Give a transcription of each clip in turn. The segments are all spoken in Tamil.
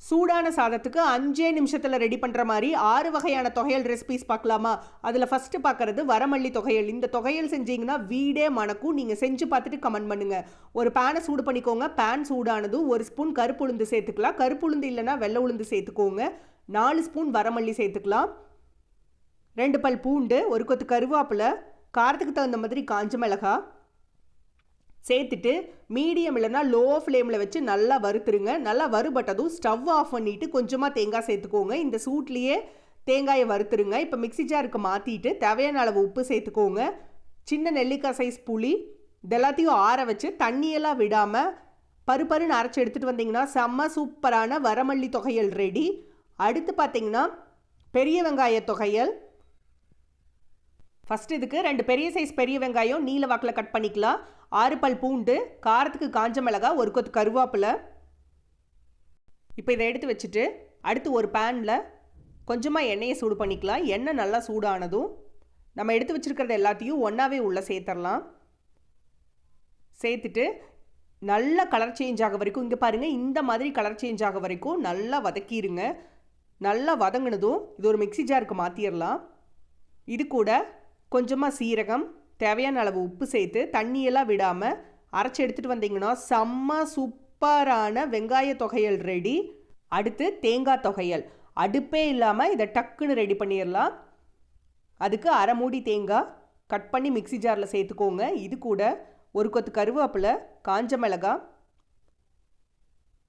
சூடான சாதத்துக்கு 5 நிமிஷத்தில் ரெடி பண்ணுற மாதிரி 6 வகையான தொகையல் ரெசிபிஸ் பார்க்கலாமா? அதில் ஃபஸ்ட்டு பார்க்குறது வரமல்லி தொகையல். இந்த தொகையல் செஞ்சீங்கன்னா வீடே மணக்கும். நீங்கள் செஞ்சு பார்த்துட்டு கமெண்ட் பண்ணுங்கள். ஒரு பேனை சூடு பண்ணிக்கோங்க. பேன் சூடானதும் 1 ஸ்பூன் கருப்பு உளுந்து சேர்த்துக்கலாம். கருப்பு உளுந்து இல்லைனா வெள்ளை உளுந்து சேர்த்துக்கோங்க. 4 ஸ்பூன் வரமல்லி சேர்த்துக்கலாம். 2 பல் பூண்டு, 1 கொத்து கருவேப்பிலை, காரத்துக்கு தகுந்த மாதிரி காஞ்ச மிளகாய் சேர்த்துட்டு மீடியம் இல்லைனா லோ ஃப்ளேமில் வச்சு நல்லா வறுத்துருங்க. நல்லா வறுபட்டதும் ஸ்டவ் ஆஃப் பண்ணிவிட்டு கொஞ்சமாக தேங்காய் சேர்த்துக்கோங்க. இந்த சூட்லேயே தேங்காயை வறுத்துருங்க. இப்போ மிக்ஸி ஜாருக்கு மாற்றிட்டு தேவையான அளவு உப்பு சேர்த்துக்கோங்க. சின்ன நெல்லிக்காய் சைஸ் புளி இதெல்லாத்தையும் ஆற வச்சு தண்ணியெல்லாம் விடாமல் பருப்பருன்னு அரைச்சி எடுத்துகிட்டு வந்தீங்கன்னா செம்ம சூப்பரான வரமல்லி தொகையல் ரெடி. அடுத்து பார்த்தீங்கன்னா பெரிய வெங்காய தொகையல். ஃபஸ்ட்டு இதுக்கு 2 பெரிய சைஸ் பெரிய வெங்காயம் நீல வாக்கில் கட் பண்ணிக்கலாம். 6 பல் பூண்டு, காரத்துக்கு காஞ்ச மிளகாய், 1 கொத்து கருவேப்பிலை. இப்போ இதை எடுத்து வச்சுட்டு அடுத்து ஒரு பேனில் கொஞ்சமாக எண்ணெயை சூடு பண்ணிக்கலாம். எண்ணெய் நல்லா சூடானதும் நம்ம எடுத்து வச்சுருக்கிறது எல்லாத்தையும் ஒன்றாவே உள்ளே சேர்த்துடலாம். சேர்த்துட்டு நல்லா கலர் சேஞ்ச் ஆக வரைக்கும், இங்கே பாருங்கள், இந்த மாதிரி கலர் சேஞ்ச் ஆக வரைக்கும் நல்லா வதக்கிடுங்க. நல்லா வதங்கினதும் இது ஒரு மிக்ஸி ஜாருக்கு மாற்றிடலாம். இது கூட கொஞ்சமாக சீரகம், தேவையான அளவு உப்பு சேர்த்து தண்ணியெல்லாம் விடாமல் அரைச்சி எடுத்துகிட்டு வந்தீங்கன்னா செம்ம சூப்பரான வெங்காய தொகையல் ரெடி. அடுத்து தேங்காய் தொகையல். அடுப்பே இல்லாமல் இதை டக்குன்னு ரெடி பண்ணிடலாம். அதுக்கு அரை மூடி தேங்காய் கட் பண்ணி மிக்ஸி ஜாரில் சேர்த்துக்கோங்க. இது கூட 1 கொத்து கருவேப்பிலை, காஞ்ச மிளகாய்,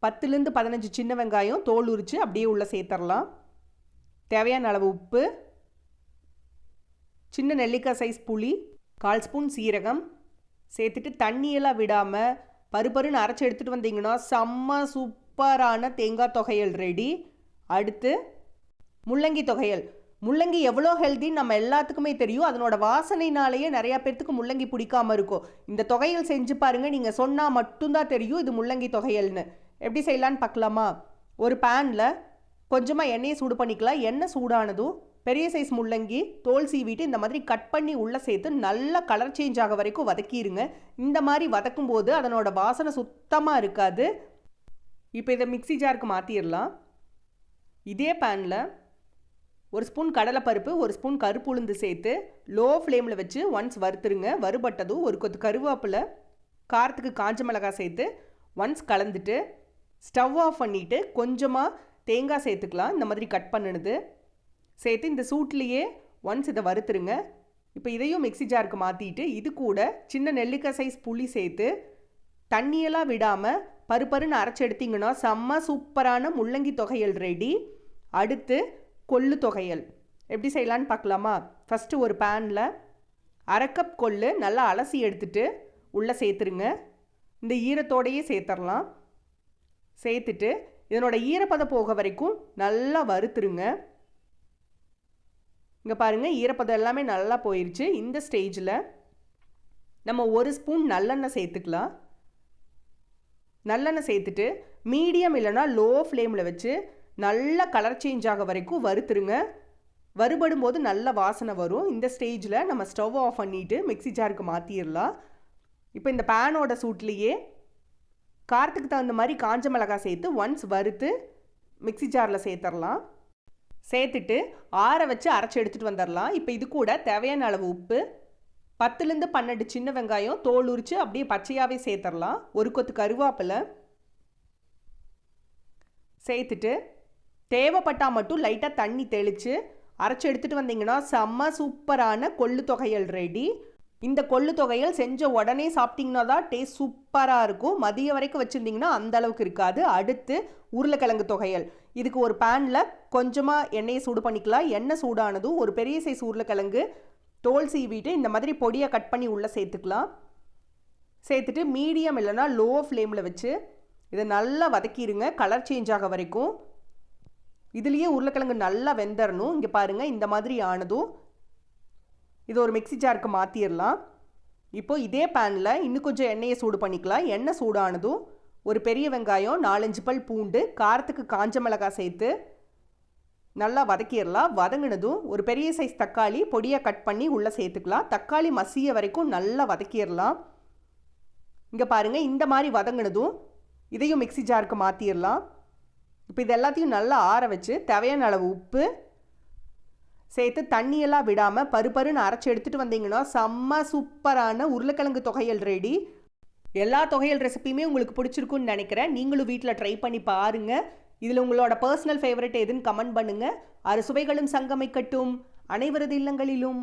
10லேருந்து 15 சின்ன வெங்காயம் தோல் உரித்து அப்படியே உள்ளே சேர்த்துடலாம். தேவையான அளவு உப்பு, சின்ன நெல்லிக்காய் சைஸ் புளி, 1/4 ஸ்பூன் சீரகம் சேர்த்துட்டு தண்ணியெல்லாம் விடாமல் பருப்பருன்னு அரைச்சி எடுத்துகிட்டு வந்தீங்கன்னா செம்ம சூப்பரான தேங்காய் தொகையல் ரெடி. அடுத்து முள்ளங்கி தொகையல். முள்ளங்கி எவ்வளோ ஹெல்த்தின்னு நம்ம எல்லாத்துக்குமே தெரியும். அதனோட வாசனைனாலேயே நிறையா பேர்த்துக்கு முள்ளங்கி பிடிக்காமல் இருக்கும். இந்த தொகையல் செஞ்சு பாருங்கள், நீங்கள் சொன்னால் மட்டும்தான் தெரியும் இது முள்ளங்கி தொகையல்னு. எப்படி செய்யலான்னு பார்க்கலாமா? ஒரு பேனில் கொஞ்சமாக எண்ணெயை சூடு பண்ணிக்கலாம். எண்ணெய் சூடானதும் பெரிய சைஸ் முள்ளங்கி தோல் சீவிட்டு இந்த மாதிரி கட் பண்ணி உள்ளே சேர்த்து நல்லா கலர் சேஞ்ச் ஆக வரைக்கும் வதக்கிடுங்க. இந்த மாதிரி வதக்கும் போது அதனோட வாசனை சுத்தமாக இருக்காது. இப்போ இதை மிக்ஸி ஜாருக்கு மாற்றிடலாம். இதே பேனில் 1 ஸ்பூன் கடலைப்பருப்பு, 1 ஸ்பூன் கருப்பு உளுந்து சேர்த்து லோ ஃப்ளேமில் வச்சு ஒன்ஸ் வறுத்துருங்க. வறுபட்டதும் 1 கொத்து கருவேப்பிலை, காரத்துக்கு காஞ்ச மிளகாய் சேர்த்து ஒன்ஸ் கலந்துட்டு ஸ்டவ் ஆஃப் பண்ணிவிட்டு கொஞ்சமாக தேங்காய் சேர்த்துக்கலாம். இந்த மாதிரி கட் பண்ணினது சேர்த்து இந்த சூட்லேயே ஒன்ஸ் இதை வறுத்துருங்க. இப்போ இதையும் மிக்ஸி ஜாருக்கு மாற்றிட்டு இது கூட சின்ன நெல்லிக்காய் சைஸ் புளி சேர்த்து தண்ணியெல்லாம் விடாமல் பருப்பருன்னு அரைச்சி எடுத்திங்கன்னா செம்ம சூப்பரான முள்ளங்கி தொகையல் ரெடி. அடுத்து கொள்ளு தொகையல் எப்படி செய்யலான்னு பார்க்கலாமா? ஃபஸ்ட்டு ஒரு பேனில் 1/2 கப் கொள்ளு நல்லா அலசி எடுத்துட்டு உள்ளே சேர்த்துருங்க. இந்த ஈரத்தோடையே சேர்த்துடலாம். சேர்த்துட்டு இதனோட ஈரப்பதம் போக வரைக்கும் நல்லா வறுத்துருங்க. இங்கே பாருங்கள், ஈரப்பதம் எல்லாமே நல்லா போயிடுச்சு. இந்த ஸ்டேஜில் நம்ம 1 ஸ்பூன் நல்லெண்ணெய் சேர்த்துக்கலாம். நல்லெண்ணெய் சேர்த்துட்டு மீடியம் இல்லைனா லோ ஃப்ளேமில் வச்சு நல்லா கலர் சேஞ்ச் ஆக வரைக்கும் வறுத்துருங்க. வறுபடும் போது நல்ல வாசனை வரும். இந்த ஸ்டேஜில் நம்ம ஸ்டவ் ஆஃப் பண்ணிவிட்டு மிக்ஸி ஜாருக்கு மாற்றிடலாம். இப்போ இந்த பேனோட சூட்லேயே காரத்துக்கு தகுந்த மாதிரி காஞ்ச மிளகாய் சேர்த்து ஒன்ஸ் வறுத்து மிக்ஸி ஜாரில் சேர்த்துடலாம். சேர்த்துட்டு ஆற வச்சு அரைச்சி எடுத்துகிட்டு வந்துடலாம். இப்போ இது கூட தேவையான அளவு உப்பு, 10லேருந்து 12 சின்ன வெங்காயம் தோல் உரித்து அப்படியே பச்சையாகவே சேர்த்துடலாம். 1 கொத்து கருவேப்பிலை சேர்த்துட்டு தேவைப்பட்டால் மட்டும் லைட்டாக தண்ணி தெளித்து அரைச்சி எடுத்துகிட்டு வந்தீங்கன்னா செம்ம சூப்பரான கொள்ளு தொகையல் ரெடி. இந்த கொள்ளு தொகையல் செஞ்ச உடனே சாப்பிட்டிங்கன்னா தான் டேஸ்ட் சூப்பராக இருக்கும். மதியம் வரைக்கும் வச்சுருந்திங்கன்னா அந்தளவுக்கு இருக்காது. அடுத்து உருளைக்கிழங்கு தொகையல். இதுக்கு ஒரு பேனில் கொஞ்சமாக எண்ணெயை சூடு பண்ணிக்கலாம். எண்ணெய் சூடானதும் ஒரு பெரிய சைஸ் உருளைக்கிழங்கு தோல் சீவிட்டு இந்த மாதிரி பொடியை கட் பண்ணி உள்ளே சேர்த்துக்கலாம். சேர்த்துட்டு மீடியம் இல்லைனா லோ ஃப்ளேமில் வச்சு இதை நல்லா வதக்கிடுங்க கலர் சேஞ்ச் ஆக வரைக்கும். இதுலேயே உருளைக்கிழங்கு நல்லா வெந்தரணும். இங்கே பாருங்கள், இந்த மாதிரி ஆனதும் இது ஒரு மிக்ஸி ஜாருக்கு மாற்றிடலாம். இப்போது இதே பேனில் இன்னும் கொஞ்சம் எண்ணெயை சூடு பண்ணிக்கலாம். எண்ணெய் சூடானதும் ஒரு பெரிய வெங்காயம், 4-5 பல் பூண்டு, காரத்துக்கு காஞ்ச மிளகாய் சேர்த்து நல்லா வதக்கிடலாம். வதங்கினதும் ஒரு பெரிய சைஸ் தக்காளி பொடியாக கட் பண்ணி உள்ளே சேர்த்துக்கலாம். தக்காளி மசிய வரைக்கும் நல்லா வதக்கிடலாம். இங்கே பாருங்கள், இந்த மாதிரி வதங்கினதும் இதையும் மிக்ஸி ஜாருக்கு மாற்றிடலாம். இப்போ இது எல்லாத்தையும் நல்லா ஆற வச்சு தேவையான அளவு உப்பு சேர்த்து தண்ணியெல்லாம் விடாமல் பருன்னு அரைச்சி எடுத்துகிட்டு வந்தீங்கன்னா செம்ம சூப்பரான உருளைக்கிழங்கு தொகையல் ரெடி. எல்லா தொகையல் ரெசிபியுமே உங்களுக்கு பிடிச்சிருக்குன்னு நினைக்கிறேன். நீங்களும் வீட்டில் ட்ரை பண்ணி பாருங்கள். இதில் உங்களோட பர்சனல் ஃபேவரட் எதுன்னு கமெண்ட் பண்ணுங்கள். அறுசுவைகளும் சங்கமிக்கட்டும் அனைவரது இல்லங்களிலும்.